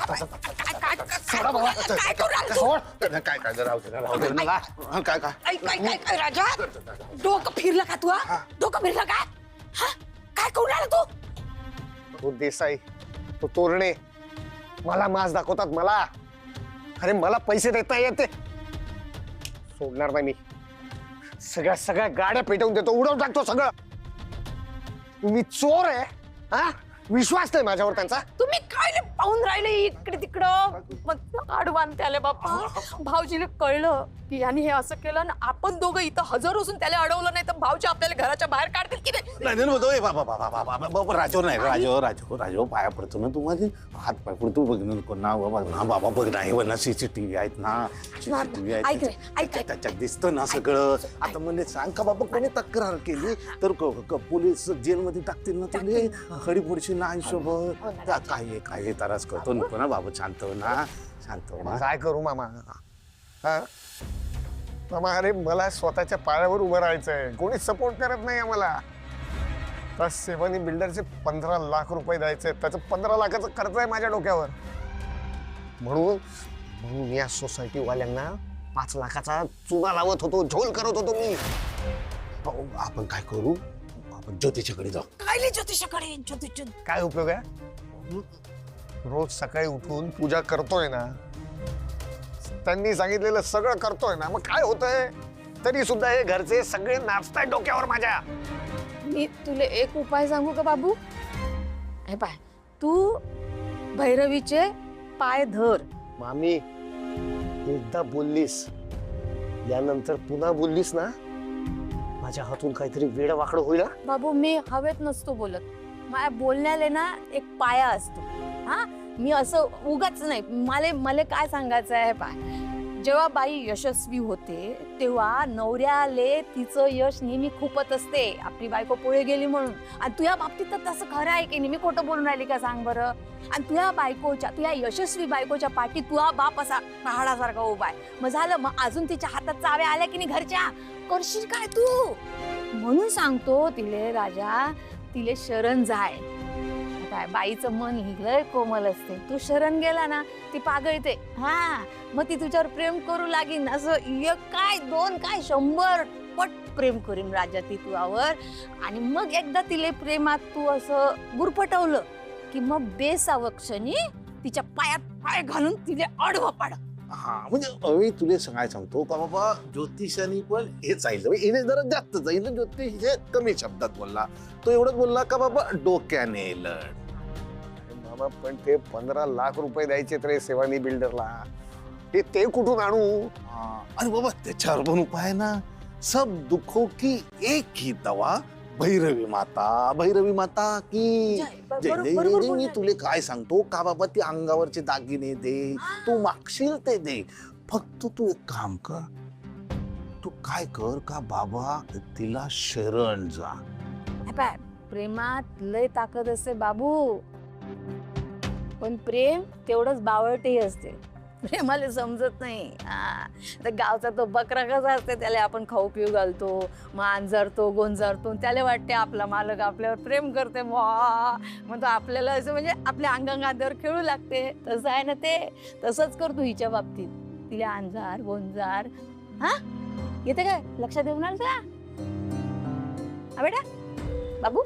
सोडा बाबा. काय करू राहिला तू? सोड. काय काय राहू दे मला. काय काय काय राजा डोकं फिरलं का तू? डोकं फिरलं का? काय करू राहिला तू? तो देसाई, तो तोरणे मला मास दाखवतात मला. अरे मला पैसे देता येते, सोडणार नाही मी. सगळ्या गाड्या पेटवून देतो, उडवून टाकतो सगळं. तुम्ही चोर आहे हा? विश्वास नाही माझ्यावर त्यांचा. तुम्ही काय पाहून राहिले इकडे तिकडं? मग आडवान त्याला बाप्पा भाऊजीने कळलं की यांनी हे असं केलं ना, आपण दोघं इथं हजर असून त्याला अडवलं नाही तर भाऊजी आपल्याला घराच्या बाहेर काढतील की नाही? बाबा राजो नाही, राजो पाया पडतो ना. तू माझे हात पाय पडतो. बघ ना बाबा, ना बाबा बघ ना, हे ना CCTV आहेत ना, CCTV आहेत त्याच्यात दिसतं ना सगळं. आता म्हणजे सांग का बाबा, कोणी तक्रार केली तर पोलीस जेलमध्ये टाकतील ना तुले, खडी पुढची ना आयुष्यभर. काय तारास करतो नको ना बाबा. शांत हो ना. काय करू मामा? मामा अरे मला स्वतःच्या पायावर उभं राहायचंय, कोणी सपोर्ट करत नाही आम्हाला. त्या सेवानी बिल्डरचे 15 लाख रुपये द्यायचे, त्याचं 15 लाखाचं खर्च आहे माझ्या डोक्यावर. म्हणून या सोसायटी वाल्यांना 5 लाखाचा चुना लावत होतो, झोल करत होतो मी. आपण काय करू? आपण ज्योतिषाकडे जाऊ. काय ज्योतिषाकडे? काय उपयोग आहे? रोज सकाळी उठून पूजा करतोय ना, त्यांनी सांगितलेलं सगळं करतोय ना, मग काय होतंय? तरी सुद्धा हे घरचे सगळे नाचताय डोक्यावर माझ्या. मी तुला एक उपाय सांगू का बाबू? हे पाय, तू भैरवीचे पाय धर. मामी एकदा बोललीस, यानंतर पुन्हा बोललीस ना, माझ्या हातून काहीतरी वेड वाकड होईल. बाबू मी हवेत नसतो बोलत, माझ्या बोलण्याला ना एक पाया असतो. हा, मी असं उगाच नाही. मला काय सांगायचं आहे पाय, जेव्हा बाई यशस्वी होते तेव्हा नवऱ्याले तिचं यश नेहमी खूपच असते, आपली बायको पुढे गेली म्हणून. आणि तुझ्या बाबतीत तर तसं खरं आहे की नेहमी खोटं बोलून राहिली का सांग बरं? आणि तुझ्या यशस्वी बायकोच्या पाठी तुझा बाप असा पहाडासारखा उभा आहे. मग झालं, मग अजून तिच्या हातात चाव्या आल्या की नाही घरच्या? करशील काय तू? म्हणून सांगतो तिले राजा, तिले शरण जाय. काय बाईचं मन लय कोमल असते, तू शरण गेला ना ती पागळते. हा, मग ती तुझ्यावर प्रेम करू लागीन. असं एक काय, दोन काय, 100 पट प्रेम करीन राजा ती तुझ्यावर. आणि मग एकदा तिले प्रेमात तू असं गुरफटवलं की मग बेसावक्षणी तिच्या पायात पाय घालून तिले आडवं पाड. हा म्हणजे तुला सांगतो का बाबा, ज्योतिषानी पण हेच सांगितलं. हिने जरा जास्त जाईल, ज्योतिष हे कमी शब्दात बोलला. तो एवढंच बोलला का बाबा डोक्याने लढ. मामा पण ते 15 लाख रुपये द्यायचे रे सेवानी बिल्डरला, ते कुठून आणू? अरे बाबा त्याच्यावर पण उपाय ना. सब दुखो की एक ही दवा, भैरवी माता की जय. मी तुले काय सांगतो का बाबा, ती अंगावरचे दागिने दे, तू मागशील ते दे. फक्त तू एक काम कर, तू काय कर का बाबा, तिला शरण जा. प्रेमात लय ताकद असते बाबू, पण प्रेम तेवढंच बावळटेही असते. प्रेमाला समजत नाही. तर गावचा तो बकरा कसा असते, त्याला आपण खाऊ पिऊ घालतो, मांजरतो, गोंजारतो, त्याला वाटते आपला मालक आपल्यावर प्रेम करते. मग तो आपल्याला असं म्हणजे आपल्या अंगांगावर खेळू लागते. तसं आहे ना ते. तसंच करतो हिच्या बाबतीत. तिला अंजार गोंजार. हा, येते काय लक्षात देऊन आलं का? हा बेटा बाबू.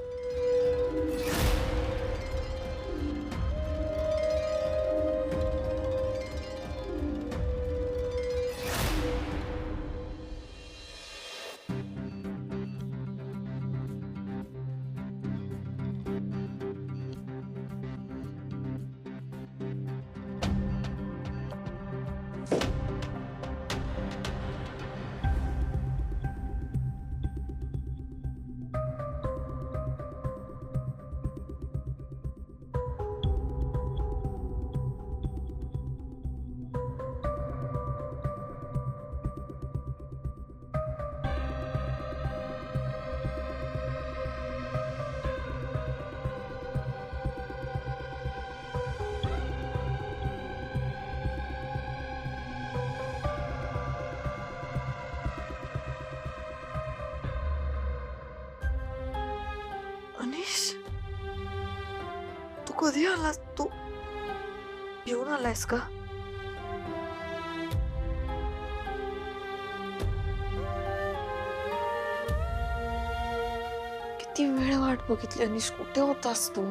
अनिश, तू कधी आलास? तू येऊन आलायस का? किती वेळ वाट बघितली अनिश, कुठे होतास तू?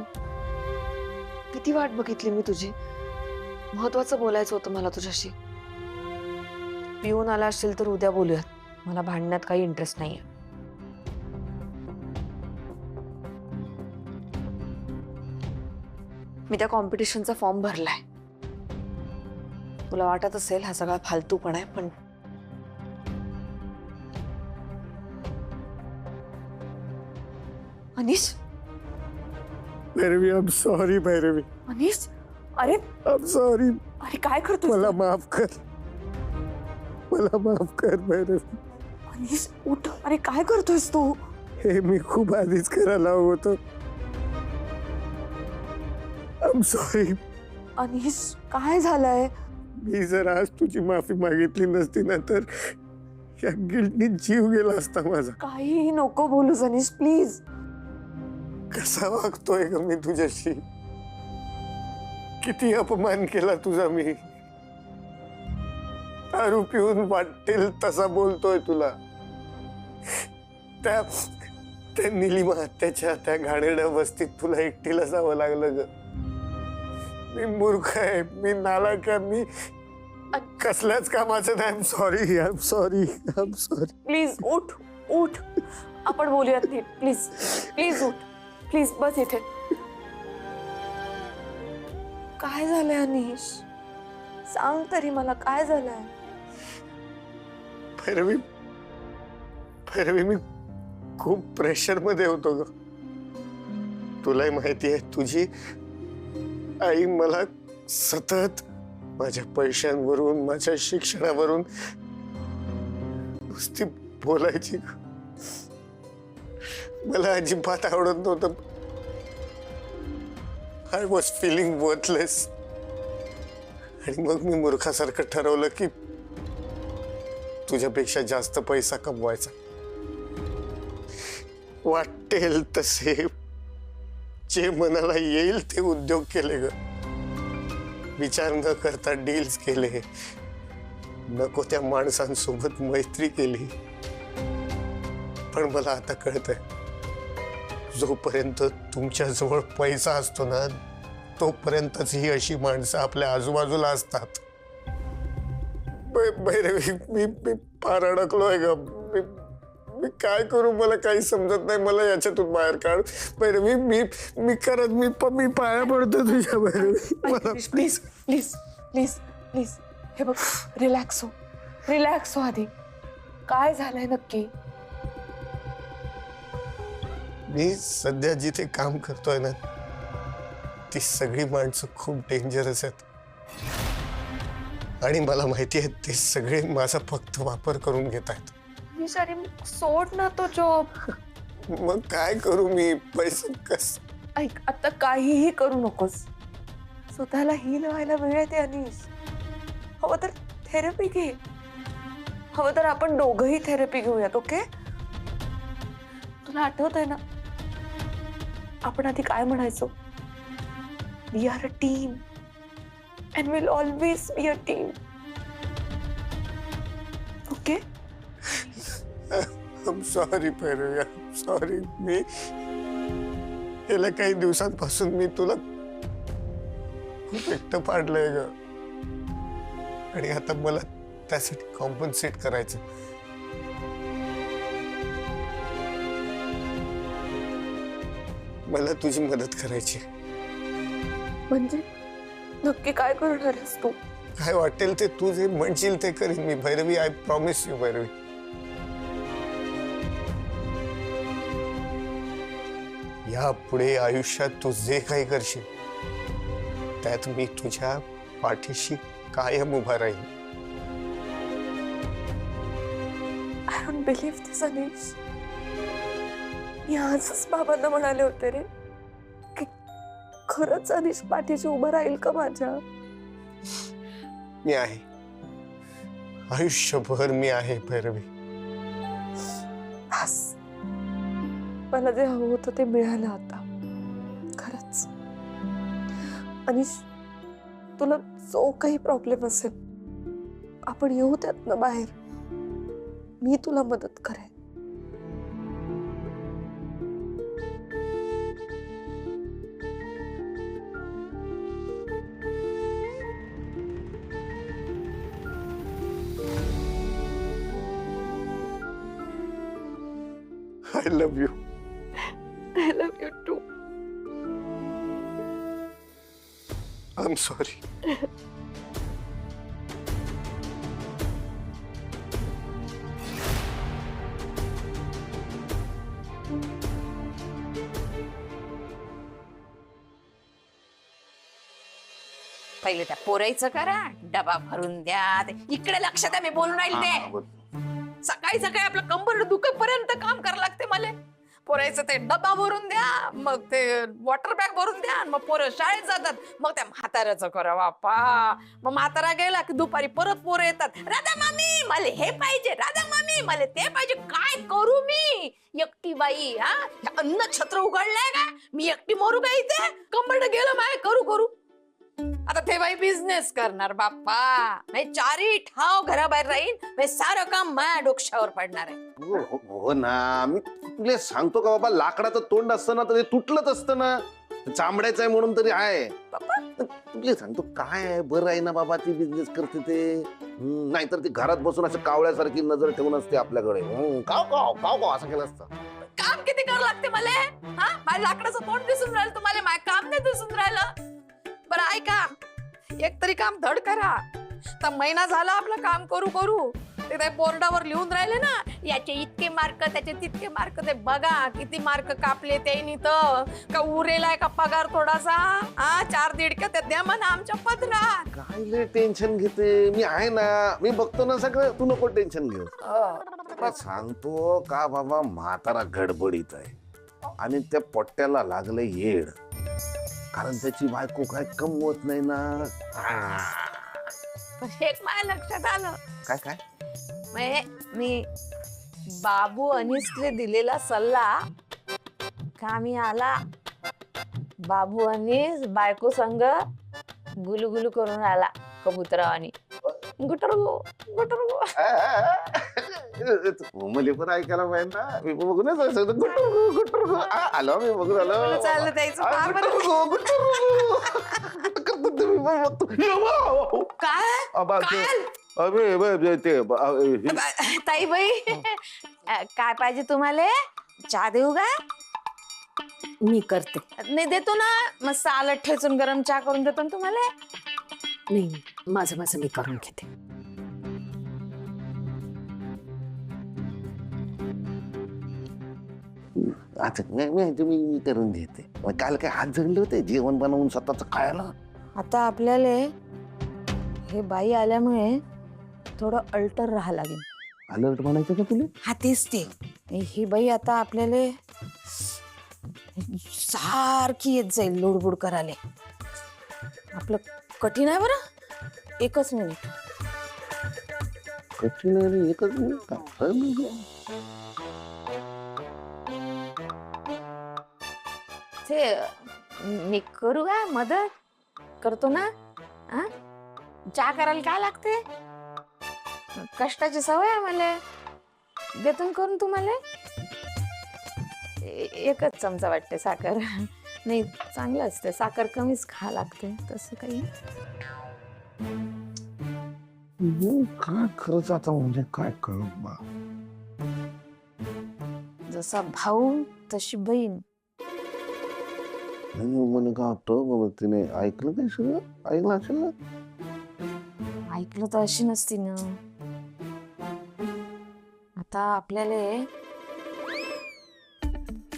किती वाट बघितली मी तुझी. महत्वाचं बोलायचं होतं मला तुझ्याशी. पिऊन आला असेल तर उद्या बोलूयात. मला भांडण्यात काही इंटरेस्ट नाहीये. मी त्या कॉम्पिटिशनचा फॉर्म भरलाय. तुला वाटत असेल हा सगळा फालतूपणा आहे, पण Anish, Bhairavi, I am sorry Bhairavi, Anish, अरे आय एम सॉरी. अरे काय करतोस मला तू? माफ कर, मला माफ कर भैरवी. अनिश उठ. अरे काय करतोयस तू? हे मी खूप आधीच करायला हवं होतं. I am sorry. अनिश काय झालंय? मी जर आज तुझी माफी मागितली नसती ना तर या गिल्टनी जीव गेला असता माझा. काहीही नको बोलूस अनिश, प्लीज. कसा वागतोय ग मी तुझ्याशी? किती अपमान केला तुझा मी. दारू पिऊन वाटेल तसा बोलतोय तुला. त्या निलिमा त्याच्या त्या घाणेरड्या वस्तीत तुला एकटीला जावं लागलं ग. मी मूर्ख आहे, मी नालायक आहे, मी कसल्याच कामाचं नाही. I am sorry, I am sorry, I am sorry. Please उठ, उठ. आपण बोलूयात नीट. प्लीज, प्लीज उठ. प्लीज बस इथे. काय झालंय अनिश? सांग तरी मला काय झालंय? भैरवी, भैरवी, मी खूप प्रेशर मध्ये होतो ग. तुलाही माहिती आहे, तुझी आई मला सतत माझ्या पैशांवरून, माझ्या शिक्षणावरून नुसती बोलायची. मला अजिबात आवडत नव्हतं. I was feeling worthless. आणि मग मी मूर्खासारखं ठरवलं की तुझ्यापेक्षा जास्त पैसा कमवायचा. वाटेल तसे जे मनाला येईल ते उद्योग केले ग. विचार न करता डील्स केले. नको त्या माणसांसोबत मैत्री केली. पण मला आता कळतंय, जोपर्यंत तुमच्या जवळ पैसा असतो ना तोपर्यंतच ही अशी माणसं आपल्या आजूबाजूला असतात. भैरवी, मी फार अडकलोय ग. मी काय करू, मला काही समजत नाही. मला याच्यातून बाहेर काढ भैरवी. मी करत मी पाया पडतो तुझ्या भैरवी. मला प्लीज, प्लीज, प्लीज, प्लीज. हे बघ, रिलॅक्स हो, रिलॅक्स हो. आधी काय झालंय नक्की? मी सध्या जिथे काम करतोय ना ती सगळी माणसं खूप डेंजरस आहेत. आणि मला माहिती आहे ते सगळे माझा फक्त वापर करून घेत आहेत. अरे सोड ना तो जॉब. मग काय करू मी? पैसे कस? ऐक, आता काहीही करू नकोस. स्वतःला हील व्हायला वेळ दे अनिश. हवं तर थेरपी घे. हवं तर आपण दोघंही थेरपी घेऊयात. ओके? तुला आठवत आहे ना आपण आधी काय म्हणायचो? We are a team and will always be a team. Okay? I'm sorry Bhairavi, I'm sorry. मी गेल्या काही दिवसांपासून मी तुला खूप एकटं पाडलंय ग. आणि आता मला त्यासाठी कॉम्पन्सेट करायचं. मला तुझी मदत करायची. म्हणजे नक्की काय करणार आहेस तू? काय वाटेल ते तू जे म्हणशील ते करीन मी Bhairavi. I promise you Bhairavi. यापुढे आयुष्यात तू जे काही करशील त्यात मी तुझ्या पाठीशी कायम उभा राहील. आय डोंट बिलीव्ह दिस अनिश. मी आजच बाबांना म्हणाले होते रे की खरंच अनिश पाठीशी उभं राहील का माझ्या? मी आहे, आयुष्यभर मी आहे भैरवी. बस, मला जे हवं होतं ते मिळालं आता. खरंच अनिश, तुला जो काही प्रॉब्लेम असेल आपण येऊ त्यातनं बाहेर. मी तुला मदत करेन. I love you. I love you too. I am sorry. पहिले त्या पोरायचं करा, डबा भरून द्या. इकडे लक्ष द्या, मी बोलून राहील ते. सकाळी सकाळी आपलं कंबर दुखेपर्यंत काम करावं लागते मला. पोरायचं ते डबा भरून द्या, मग ते वॉटर बॅग भरून द्या, मग पोरं शाळेत जातात, मग त्या म्हाताऱ्याचं करा बापा. मग म्हातारा गेला की दुपारी परत पोरं येतात, राधा मामी मला हे पाहिजे, राधा मामी मला ते पाहिजे. काय करू मी एकटी बाई? हा, अन्न छत्र उघडलंय का? मी एकटी मरू का इथे? कंबरड गेलं माय करू करू. आता ते बाई बिझनेस करणार बाप्पा. चारी ठाव घराबाहेर राहील, सारं काम माझ्या डोक्यावर पडणार आहे. हो ना, मी तुला सांगतो का बाबा, लाकडाचं तोंड असतं ना तर ते तुटलंच असतं ना. चांबड्याचं आहे म्हणून तरी आहे. तुला सांगतो काय आहे, बरं आहे ना बाबा ती बिझनेस करते ते. नाहीतर ती घरात बसून असं कावळ्यासारखी नजर ठेवून असते आपल्याकडे. काव काव काव काव असं केलं असतं. काम किती करावं लागते मला? हा, माझ्या लाकडाचं तोंड दिसून राहिलं तुम्हाला, माझं काम नाही दिसून राहिलं. बरं ऐका, एक तरी काम धड करा. तर महिना झाला आपलं काम करू करू. ते काय बोर्डावर लिहून राहिले ना, याचे इतके मार्क, त्याचे तितके मार्क. ते बघा किती मार्क कापले त्यांनी. तर का उरेलाय का पगार थोडासा? हा, 4 दीडक्या ते द्या म्हणा आमच्या पदरात. काय लय टेन्शन घेते? मी आहे ना, मी बघतो ना सगळं, तू नको टेन्शन घेऊ. तुला सांगतो का बाबा, म्हातारा गडबडीत आहे आणि त्या पोट्ट्याला लागलं येड. कारण त्याची बायको काय कमवत नाही ना. एक माझ्या लक्षात आलं. काय काय? मी बाबू अनिसले दिलेला सल्ला कामी आला. बाबू अनिस बायको संग गुलुगुलू करून आला कबुतरावानी. गुटरगु गुटरगु. मला पण ऐकायला पाहिजे ना. मी बघून गुटरगु गुटरगु आलो, मी बघून आलो. चाललं त्याचं फार बरं. काय ताई बाई, काय पाहिजे तुम्हाला? चहा देऊ का? मी करते. नाही देतो ना, मस्त आलट ठेचून गरम चहा करून देतो ना तुम्हाला. नाही, माझं माझं मी करून घेते. अच्छा, मी करून देते. काल काय हात झडले होते जेवण बनवून स्वतःच खायला. आता आपल्याला हे बाई आल्यामुळे थोडं अल्टर राहा लागेल. अलर्ट म्हणायचं का तुला? हा तेच ते. ही बाई आता आपल्याला सारखी येत जाईल लोडबुड करायला. आपलं कठीण आहे बरं. एकच मिनिट. कठीण आहे, एकच मिनिट का? ते मी करू का मदत? करतो ना. हा, चहा करायला काय लागते? कष्टाची सवय आहे मला. देतो ना करून तुम्हाला. एकच चमचा वाटते साखर. नाही, चांगलं असते साखर कमीच खा लागते. तसं काही काय खरंच आता म्हणजे काय करू बा. जसा भाऊ तशी बहीण. मला का वाटतं तिने ऐकलं काय सगळं? ऐकलं असेल ना. ऐकलं तर अशी नसती ना. आता आपल्याला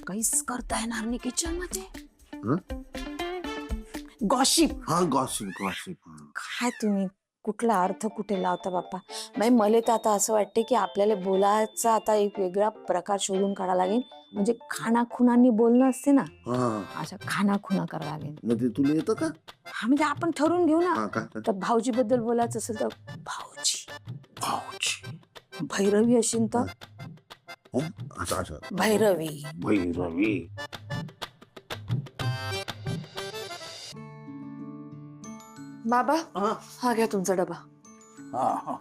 काहीच करता येणार नाही किचन मध्ये. गॉसिप. हा, गॉसिप गॉसिप. काय तुम्ही कुठला अर्थ कुठे लावता बाप्पा? मला तर आता असं वाटते की आपल्याला बोलायचा आता एक वेगळा प्रकार शोधून काढावा लागेल. म्हणजे खानाखुनांनी बोलणं असते ना, अशा खानाखुना करावं लागेल. म्हणजे तुला येतं का? हा, म्हणजे आपण ठरवून घेऊ ना. काय? तर भाऊजी बद्दल बोलायचं असेल तर भाऊजी. भाऊजी. भैरवी असेल तर अच्छा अच्छा. भैरवी. बाबा हा हा घ्या तुमचा डबा. हा हा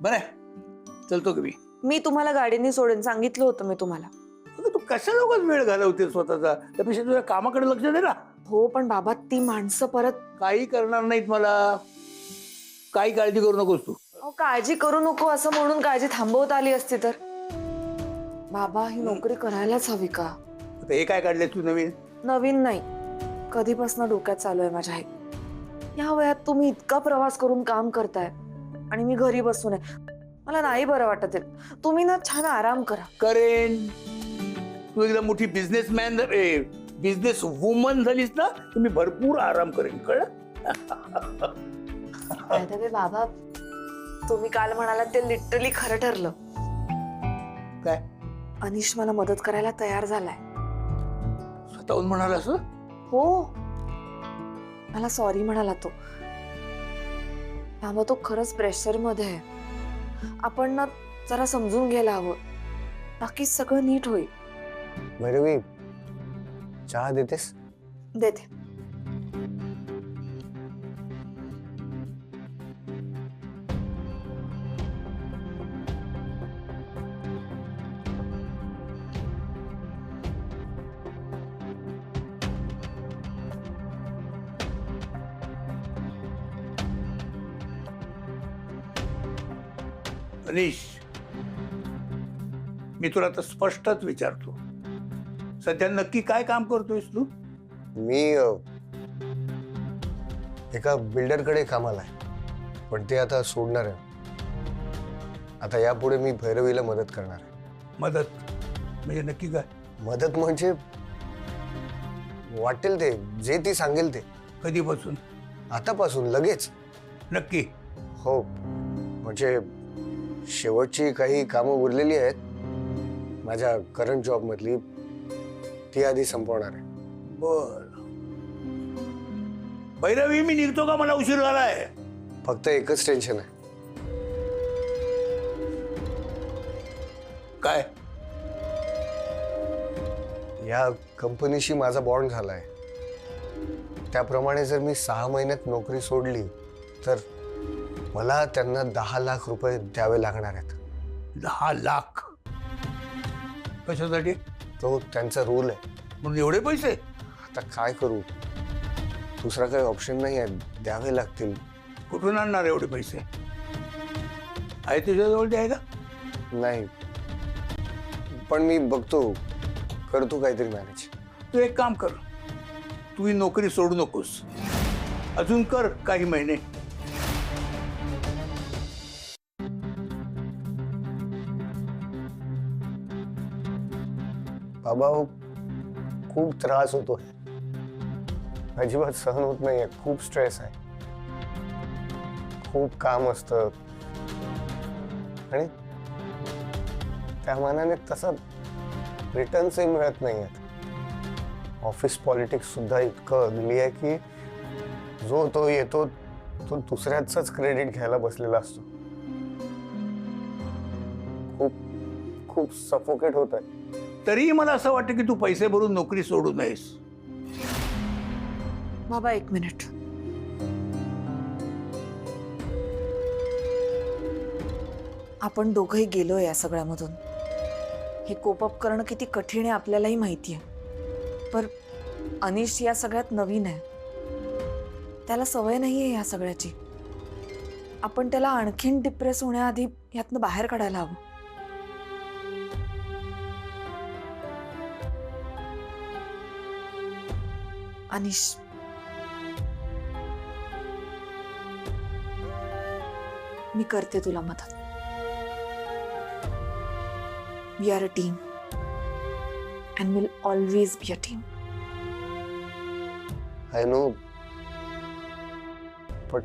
बरं आहे. चलतो की मी तुम्हाला गाडीने सोडेन, सांगितलं होतं मी तुम्हाला. तू कशा लोकांच वेळ घालवते स्वतःचा, त्यापेक्षा तुझ्या कामाकडे लक्ष दे ना. हो पण बाबा ती माणसं परत. काही करणार नाहीत मला, काही काळजी करू नकोस तू. अहो, काळजी करू नको असं म्हणून काळजी थांबवता आली असती तर. बाबा ही नोकरी करायलाच हवी का? आता हे काय काढले तू नवीन? नवीन नाही, कधीपासून डोक्यात चालू आहे माझ्या हे. या वयात तुम्ही इतका प्रवास करून काम करताय आणि मी घरी बसून आहे. मला नाही बरं वाटत आहे. तुम्ही ना छान आराम करा. करेन. तू एकदम मोठी बिझनेसमॅन बिझनेस वुमन झालीस ना, तर मी भरपूर आराम करेन, कळलं? बाबा तुम्ही काल म्हणालात ते लिटरली खरं ठरलं. काय अनिश मला मदत करायला तयार झालाय. स्वतःहून म्हणाला असं? हो मला सॉरी म्हणाला तो. बाबा तो खरंच प्रेशर मध्ये आहे. आपण ना जरा समजून घ्यायला हवं, बाकी सगळं नीट होईल. भैरवी चहा देतेस? देते. अनिश, मी तुला आता स्पष्टच विचारतो, सध्या नक्की काय काम करतोयस तू? मी एका बिल्डरकडे कामाला आहे, पण ते आता सोडणार आहे. आता यापुढे मी भैरवीला मदत करणार आहे. मदत म्हणजे नक्की काय? मदत म्हणजे वाटेल ते, जे ती सांगेल ते. कधीपासून? आतापासून, लगेच. नक्की? हो, म्हणजे शेवटची काही कामं उरलेली आहेत माझ्या करंट जॉब मधली, ती आधी संपवणार आहे. बर. भैरवी मी निघतो का? मला उशीर झालाय. फक्त एकच टेन्शन आहे. काय? या कंपनीशी माझा बॉन्ड झालाय. त्याप्रमाणे जर मी 6 महिन्यात नोकरी सोडली तर मला त्यांना 10 लाख रुपये द्यावे लागणार आहेत. 10 लाख? कशासाठी? तो त्यांचा रूल आहे. म्हणून एवढे पैसे? आता काय करू, दुसरा काही ऑप्शन नाही आहे, द्यावे लागतील. कुठून आणणार एवढे पैसे? आहे तुझ्याजवळ ते आहे का? नाही, पण मी बघतो, करतो काहीतरी मॅनेज. तू एक काम कर, तू ही नोकरी सोडू नकोस, अजून कर काही महिने. बाबा खूप त्रास होतो, अजिबात सहन होत नाहीये. खूप स्ट्रेस आहे, खूप काम असतं आणि त्या मानाने तसं रिटर्न्सही मिळत नाहीयेत. ऑफिस पॉलिटिक्स सुद्धा इतकं अगली आहे की जो तो येतो तो दुसऱ्याच क्रेडिट घ्यायला बसलेला असतो. खूप खूप सफोकेट होत आहे. तरीही मला असं वाटतं की तू पैसे भरून नोकरी सोडू नयेस. बाबा एक मिनिट. आपण दोघंही गेलोय या सगळ्यामधून. हे कोप अप करणं किती कठीण आहे आपल्यालाही माहिती आहे. पर अनिश या सगळ्यात नवीन आहे, त्याला सवय नाहीये या सगळ्याची. आपण त्याला आणखीन डिप्रेस होण्याआधी यातनं बाहेर काढायला हवं. अनिश, मी करते तुला मदत. We are a team and will always be a team. I know, पण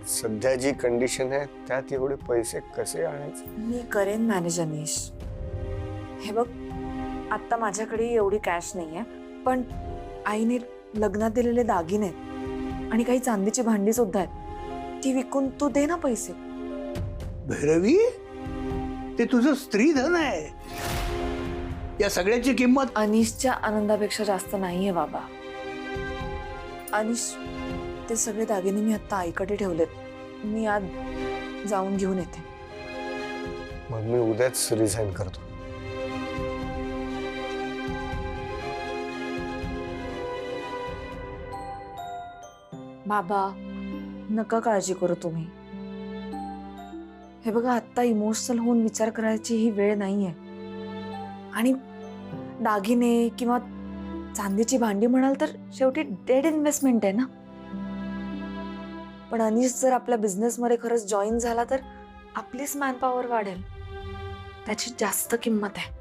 सध्या जी कंडिशन आहे त्यात एवढे पैसे कसे आणायचे? मी करेन मॅनेज अनिश. हे बघ, आता माझ्याकडे एवढी कॅश नाहीये, पण आईने लग्नात दिलेले दागिने आणि काही चांदीची भांडी सुद्धा आहेत, ती विकून तू दे ना पैसे. भैरवी, ते तुझं स्त्री धन आहे. या सगळ्याची किंमत अनिशच्या आनंदापेक्षा जास्त नाहीये बाबा. अनिश, ते सगळे दागिने मी आता आईकडे ठेवलेत. मी आज जाऊन घेऊन येते. मग मी उद्याच रिझाईन करतो. बाबा, नका काळजी करू तुम्ही. हे बघा, आत्ता इमोशनल होऊन विचार करायची ही वेळ नाहीये. आणि दागिने किंवा चांदीची भांडी म्हणाल तर शेवटी डेड इन्व्हेस्टमेंट आहे ना. पण अनीश जर आपल्या बिझनेसमध्ये खरंच जॉईन झाला तर आपलीच मॅनपॉवर वाढेल. त्याची जास्त किंमत आहे.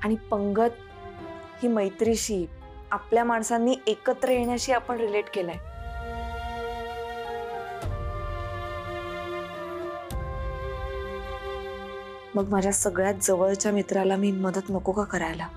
आणि पंगत ही मैत्रीशी, आपल्या माणसांनी एकत्र येण्याशी आपण रिलेट केलंय. मग माझ्या सगळ्यात जवळच्या मित्राला मी मदत नको का करायला?